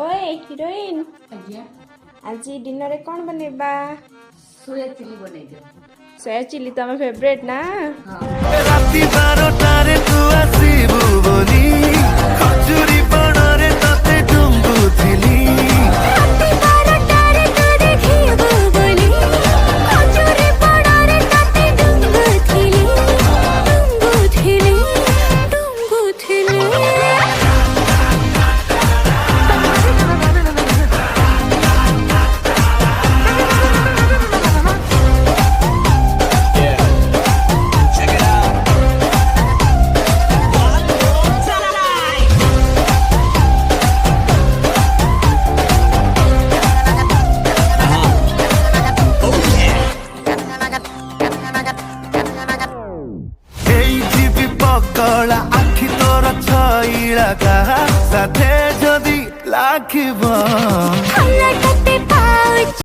ओए हिरोइन आज्ञा आज डिनर रे कौन बनेबा? सोया चिली बनै दियो। सोया चिली तो आम फेवरेट ना। राति 12टारे तू आसीबु बोली खजुरी बणरे तते डुंबुथिली कला आखि तोर छइला का साथे जदी लाखिब